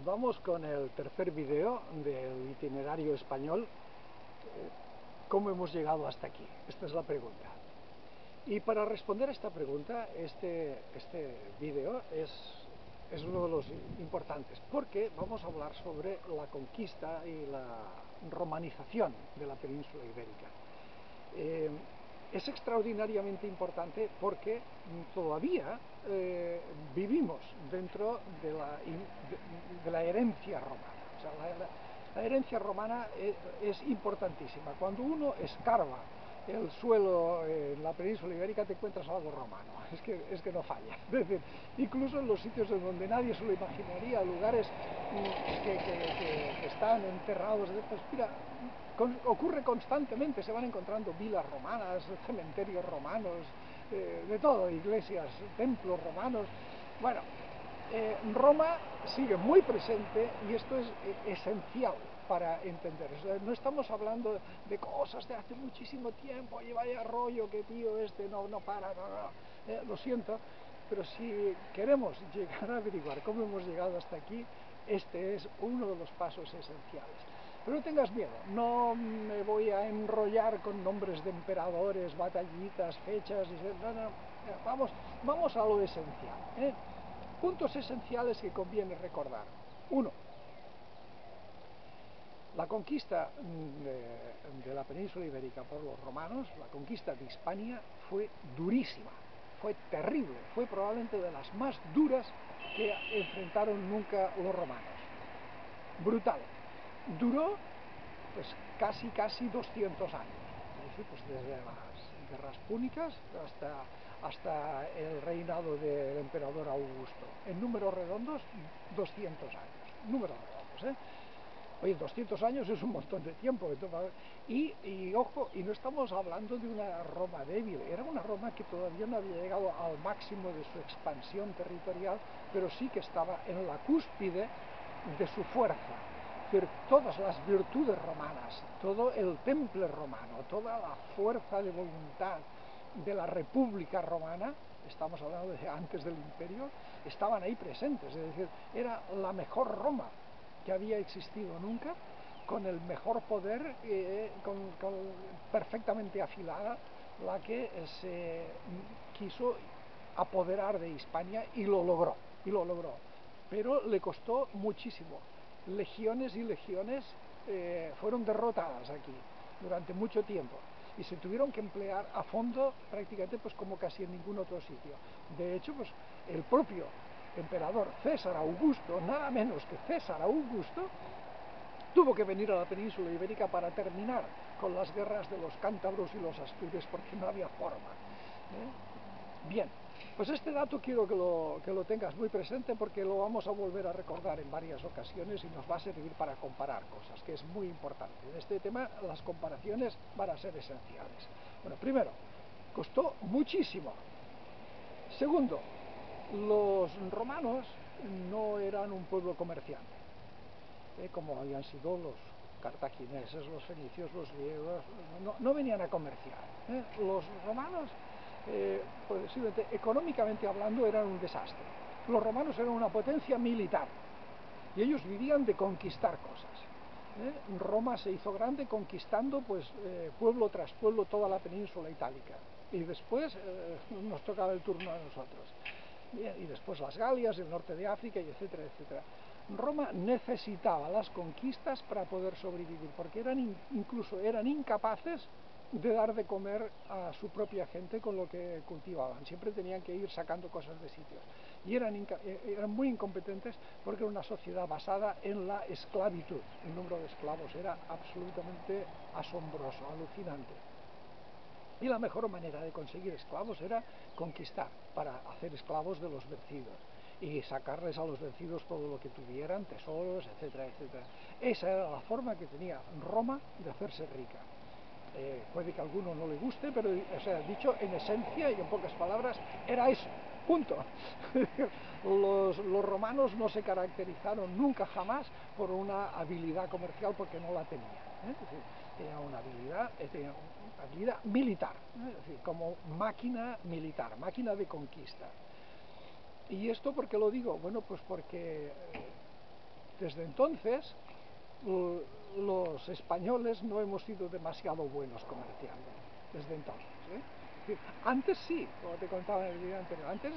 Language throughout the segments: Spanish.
Vamos con el tercer video del itinerario español. ¿Cómo hemos llegado hasta aquí? Esta es la pregunta. Y para responder a esta pregunta, este video es uno de los importantes, porque vamos a hablar sobre la conquista y la romanización de la península ibérica. Es extraordinariamente importante porque todavía vivimos dentro de la herencia romana. O sea, la herencia romana es importantísima. Cuando uno escarba el suelo en la península ibérica te encuentras algo romano, es que no falla. Es decir, incluso en los sitios en donde nadie se lo imaginaría, lugares que están enterrados, pues mira, ocurre constantemente, se van encontrando vilas romanas, cementerios romanos, de todo, iglesias, templos romanos. Bueno, Roma sigue muy presente y esto es esencial para entender. O sea, no estamos hablando de cosas de hace muchísimo tiempo, y vaya rollo que tío no para, no. Lo siento, pero si queremos llegar a averiguar cómo hemos llegado hasta aquí, este es uno de los pasos esenciales. Pero no tengas miedo, no me voy a enrollar con nombres de emperadores, batallitas, fechas, no. Vamos a lo esencial, ¿eh? Puntos esenciales que conviene recordar. 1. La conquista de la península ibérica por los romanos, la conquista de Hispania, fue durísima, fue terrible, fue probablemente de las más duras que enfrentaron nunca los romanos. Brutal. Duró pues casi 200 años, es decir, pues desde las guerras púnicas hasta el reinado del emperador Augusto. En números redondos, 200 años. Números redondos, ¿eh? Oye, 200 años es un montón de tiempo. Y ojo, y no estamos hablando de una Roma débil, era una Roma que todavía no había llegado al máximo de su expansión territorial, pero sí que estaba en la cúspide de su fuerza. Es decir, todas las virtudes romanas, todo el temple romano, toda la fuerza de voluntad de la República Romana, estamos hablando de antes del Imperio, estaban ahí presentes. Es decir, era la mejor Roma que había existido nunca, con el mejor poder, perfectamente afilada, la que se quiso apoderar de Hispania y lo logró, pero le costó muchísimo. Legiones y legiones fueron derrotadas aquí durante mucho tiempo y se tuvieron que emplear a fondo prácticamente pues como casi en ningún otro sitio. De hecho, pues el propio emperador César Augusto, nada menos que César Augusto, tuvo que venir a la península ibérica para terminar con las guerras de los cántabros y los astures, porque no había forma. Bien, pues este dato quiero que lo tengas muy presente, porque lo vamos a volver a recordar en varias ocasiones y nos va a servir para comparar cosas, que es muy importante. En este tema las comparaciones van a ser esenciales. Bueno, primero, costó muchísimo. Segundo, los romanos no eran un pueblo comerciante, como habían sido los cartagineses, los fenicios, los griegos. No venían a comerciar. Los romanos, posiblemente económicamente hablando, eran un desastre. Los romanos eran una potencia militar y ellos vivían de conquistar cosas. Roma se hizo grande conquistando pues pueblo tras pueblo toda la península itálica, y después nos tocaba el turno a nosotros. Y después las Galias, el norte de África, y etcétera, etcétera. Roma necesitaba las conquistas para poder sobrevivir, porque incluso eran incapaces de dar de comer a su propia gente con lo que cultivaban. Siempre tenían que ir sacando cosas de sitios. Y eran muy incompetentes, porque era una sociedad basada en la esclavitud. El número de esclavos era absolutamente asombroso, alucinante. Y la mejor manera de conseguir esclavos era conquistar, para hacer esclavos de los vencidos y sacarles a los vencidos todo lo que tuvieran, tesoros, etcétera, etcétera. Esa era la forma que tenía Roma de hacerse rica. Puede que a alguno no le guste, pero o sea, dicho en esencia y en pocas palabras, era eso, punto. Los romanos no se caracterizaron nunca jamás por una habilidad comercial, porque no la tenían. Es decir, tenía una habilidad militar, es decir, como máquina militar, máquina de conquista. ¿Y esto por qué lo digo? Bueno, pues porque Desde entonces, los españoles no hemos sido demasiado buenos comerciando, desde entonces, ¿eh? Antes sí, como te contaba en el vídeo anterior, antes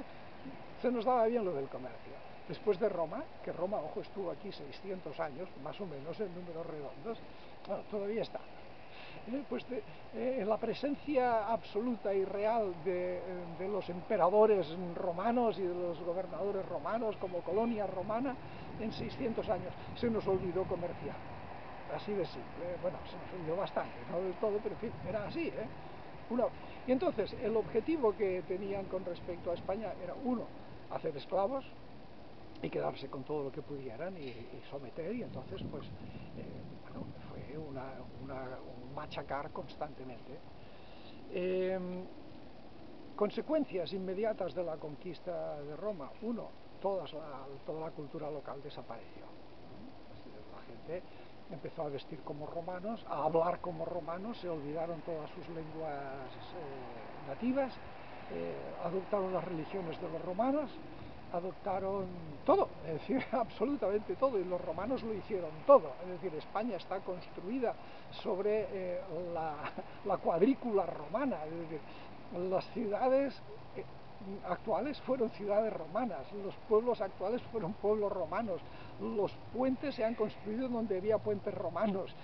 se nos daba bien lo del comercio. Después de Roma, que Roma, ojo, estuvo aquí 600 años, más o menos en números redondos, bueno, todavía está. Pues en la presencia absoluta y real de los emperadores romanos y de los gobernadores romanos como colonia romana, en 600 años se nos olvidó comerciar. Así de simple. Bueno, se nos olvidó bastante, no del todo, pero en fin, era así, ¿eh? Y entonces, el objetivo que tenían con respecto a España era, uno, hacer esclavos y quedarse con todo lo que pudieran y someter, y entonces, pues, bueno, fue un machacar constantemente. Consecuencias inmediatas de la conquista de Roma. Uno, toda la cultura local desapareció. La gente empezó a vestir como romanos, a hablar como romanos, se olvidaron todas sus lenguas nativas, adoptaron las religiones de los romanos, adoptaron todo, es decir, absolutamente todo, y los romanos lo hicieron todo. Es decir, España está construida sobre la cuadrícula romana, es decir, las ciudades actuales fueron ciudades romanas, los pueblos actuales fueron pueblos romanos, los puentes se han construido donde había puentes romanos,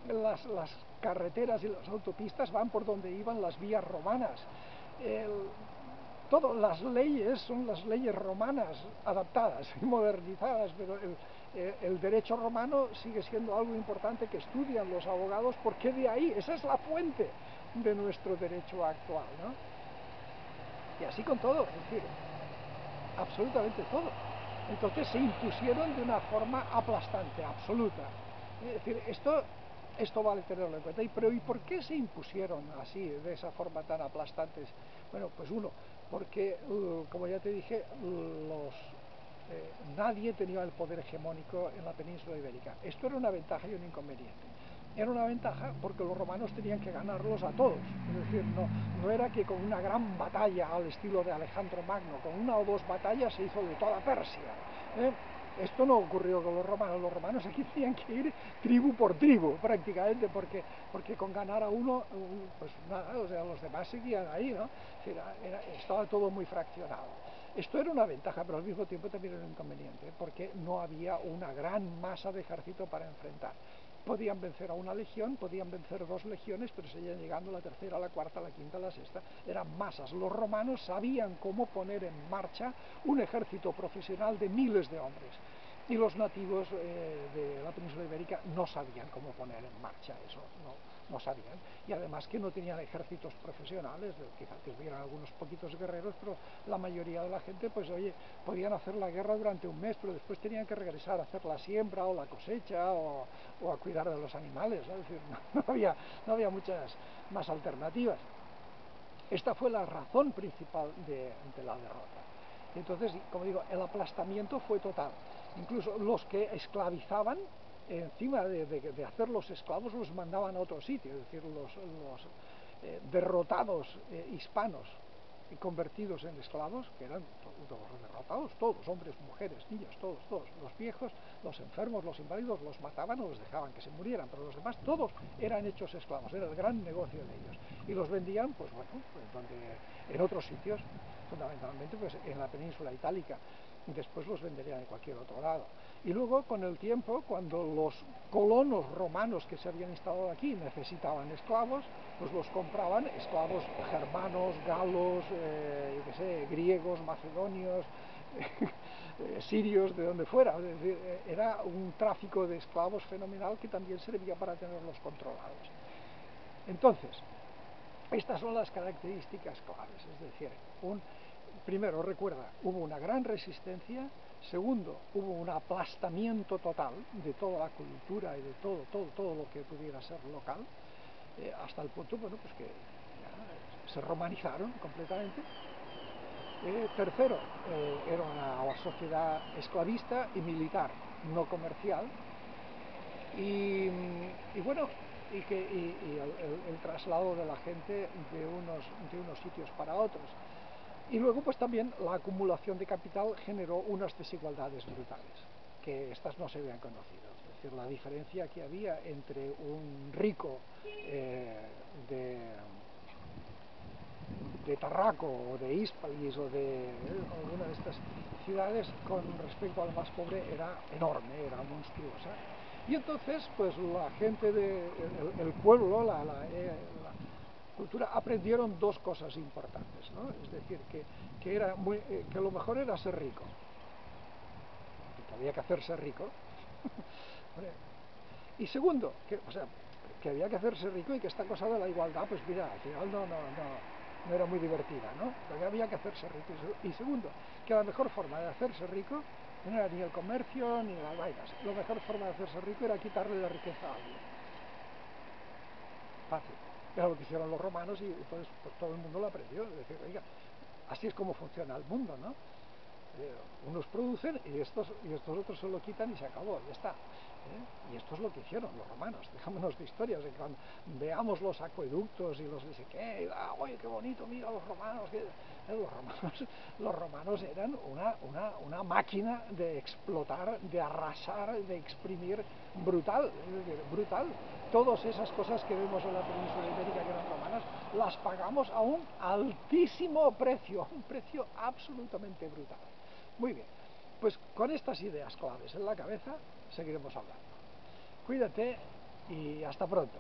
las carreteras y las autopistas van por donde iban las vías romanas, todas las leyes son las leyes romanas adaptadas y modernizadas, pero el derecho romano sigue siendo algo importante que estudian los abogados, porque de ahí, esa es la fuente de nuestro derecho actual, ¿no? Y así con todo, es decir, absolutamente todo. Entonces se impusieron de una forma aplastante, absoluta. Es decir, esto vale tenerlo en cuenta. Pero ¿y por qué se impusieron así, de esa forma tan aplastante? Bueno, pues uno, porque, como ya te dije, nadie tenía el poder hegemónico en la península ibérica. Esto era una ventaja y un inconveniente. Era una ventaja porque los romanos tenían que ganarlos a todos, es decir, no era que con una gran batalla al estilo de Alejandro Magno, con una o dos batallas se hizo de toda Persia, ¿eh? Esto no ocurrió con los romanos aquí tenían que ir tribu por tribu prácticamente, porque con ganar a uno, pues nada, o sea, los demás seguían ahí, ¿no? Estaba todo muy fraccionado. Esto era una ventaja, pero al mismo tiempo también era un inconveniente, porque no había una gran masa de ejército para enfrentar. Podían vencer a una legión, podían vencer dos legiones, pero seguían llegando la tercera, la cuarta, la quinta, la sexta. Eran masas. Los romanos sabían cómo poner en marcha un ejército profesional de miles de hombres. Y los nativos de la península ibérica no sabían cómo poner en marcha eso, no sabían. Y además que no tenían ejércitos profesionales, quizá tuvieran algunos poquitos guerreros, pero la mayoría de la gente, pues oye, podían hacer la guerra durante un mes, pero después tenían que regresar a hacer la siembra o la cosecha o a cuidar de los animales, ¿no? Es decir, no había muchas más alternativas. Esta fue la razón principal de la derrota. Entonces, como digo, el aplastamiento fue total. Incluso los que esclavizaban, encima de hacer los esclavos, los mandaban a otro sitio. Es decir, los derrotados hispanos convertidos en esclavos, que eran todos derrotados, todos, hombres, mujeres, niños, todos, los viejos, los enfermos, los inválidos, los mataban o los dejaban que se murieran, pero los demás todos eran hechos esclavos, era el gran negocio de ellos, y los vendían, pues bueno, en otros sitios, fundamentalmente pues en la península itálica, y después los venderían en cualquier otro lado. Y luego, con el tiempo, cuando los colonos romanos que se habían instalado aquí necesitaban esclavos, pues los compraban, esclavos germanos, galos, yo qué sé, griegos, macedonios, sirios, de donde fuera. Es decir, era un tráfico de esclavos fenomenal que también servía para tenerlos controlados. Entonces, estas son las características claves, es decir, primero, recuerda, hubo una gran resistencia. Segundo, hubo un aplastamiento total de toda la cultura y de todo lo que pudiera ser local, hasta el punto, bueno, pues que ya se romanizaron completamente. Tercero, era una sociedad esclavista y militar, no comercial. Y bueno, el traslado de la gente de unos sitios para otros. Y luego, pues también la acumulación de capital generó unas desigualdades brutales. que estas no se habían conocido. Es decir, la diferencia que había entre un rico de Tarraco o de Hispalis o de alguna de estas ciudades con respecto al más pobre era enorme, era monstruosa. Y entonces, pues la gente del pueblo, la cultura, aprendieron dos cosas importantes, ¿no? Es decir, que lo mejor era ser rico, que había que hacerse rico. Y segundo, que había que hacerse rico y que esta cosa de la igualdad, pues mira, al final no era muy divertida, ¿no? Porque había que hacerse rico. Y segundo, que la mejor forma de hacerse rico no era ni el comercio ni las vainas. La mejor forma de hacerse rico era quitarle la riqueza a alguien. Fácil. Era lo que hicieron los romanos y entonces pues, todo el mundo lo aprendió. Es decir, oiga, así es como funciona el mundo, ¿no? Unos producen y estos otros se lo quitan y se acabó, ya está. Y esto es lo que hicieron los romanos. Dejémonos de historias, de cuando veamos los acueductos y los dice que, oye, qué bonito, mira los romanos. Los romanos eran una máquina de explotar, de arrasar, de exprimir brutal, es decir, brutal. Todas esas cosas que vemos en la península ibérica que eran romanas, las pagamos a un altísimo precio, un precio absolutamente brutal. Muy bien, pues con estas ideas claves en la cabeza seguiremos hablando. Cuídate y hasta pronto.